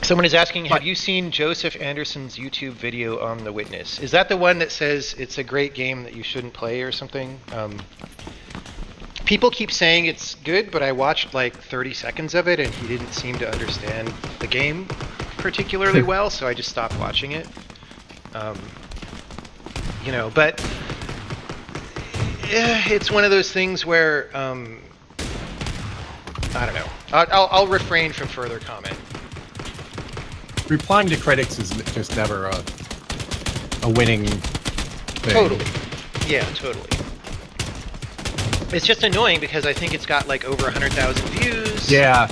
Someone is asking, have But you seen Joseph Anderson's YouTube video on The Witness? Is that the one that says it's a great game that you shouldn't play or something? People keep saying it's good, but I watched like 30 seconds of it and he didn't seem to understand the game particularly well, so I just stopped watching it. But it's one of those things where I don't know. I'll refrain from further comment. replying to critics is just never a winning thing. Totally. Yeah, totally. It's just annoying because I think it's got like over 100,000 views. Yeah,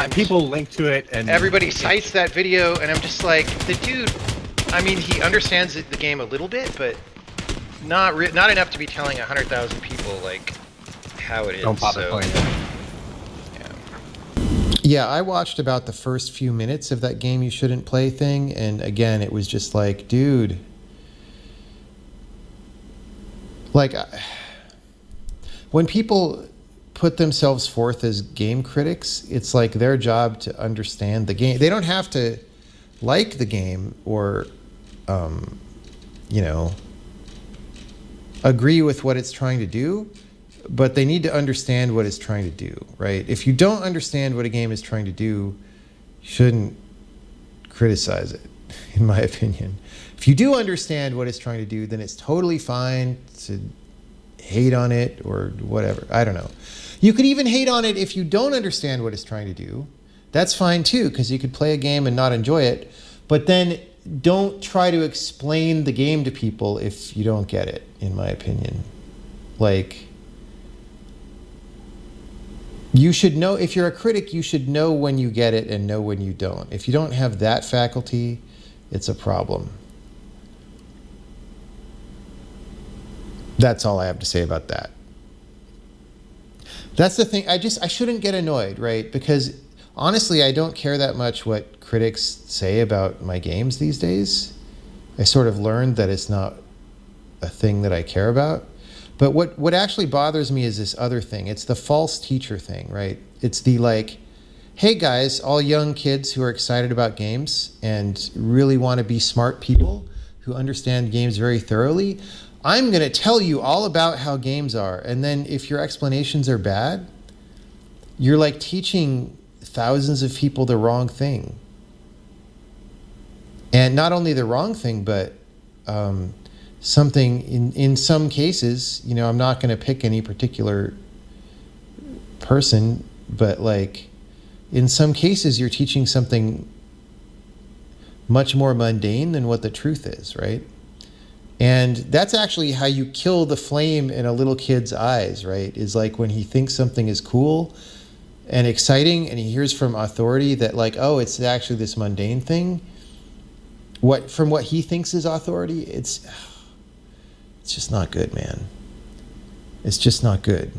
people link to it, and everybody cites that video, and I'm just like, the dude, I mean, he understands the game a little bit, but not enough to be telling 100,000 people like how it is. Don't bother playing it. Yeah, I watched about the first few minutes of that game you shouldn't play thing, and again, it was just like, dude, like, when people put themselves forth as game critics, it's like their job to understand the game. They don't have to like the game or, agree with what it's trying to do, but they need to understand what it's trying to do, right? If you don't understand what a game is trying to do, you shouldn't criticize it, in my opinion. If you do understand what it's trying to do, then it's totally fine to hate on it or whatever. I don't know. You could even hate on it if you don't understand what it's trying to do. That's fine too, because you could play a game and not enjoy it. But then don't try to explain the game to people if you don't get it, in my opinion. Like, you should know, if you're a critic, you should know when you get it and know when you don't. If you don't have that faculty, it's a problem. That's all I have to say about that. That's the thing. I shouldn't get annoyed, right? Because honestly, I don't care that much what critics say about my games these days. I sort of learned that it's not a thing that I care about. But what actually bothers me is this other thing. It's the false teacher thing, right? It's the like, hey guys, all young kids who are excited about games and really want to be smart people who understand games very thoroughly, I'm going to tell you all about how games are. And then if your explanations are bad, you're like teaching thousands of people the wrong thing. And not only the wrong thing, but something in some cases, I'm not going to pick any particular person, but like in some cases you're teaching something much more mundane than what the truth is, right? And that's actually how you kill the flame in a little kid's eyes, right? Is like when he thinks something is cool and exciting and he hears from authority that like, oh, it's actually this mundane thing. From what he thinks is authority, it's just not good, man. It's just not good.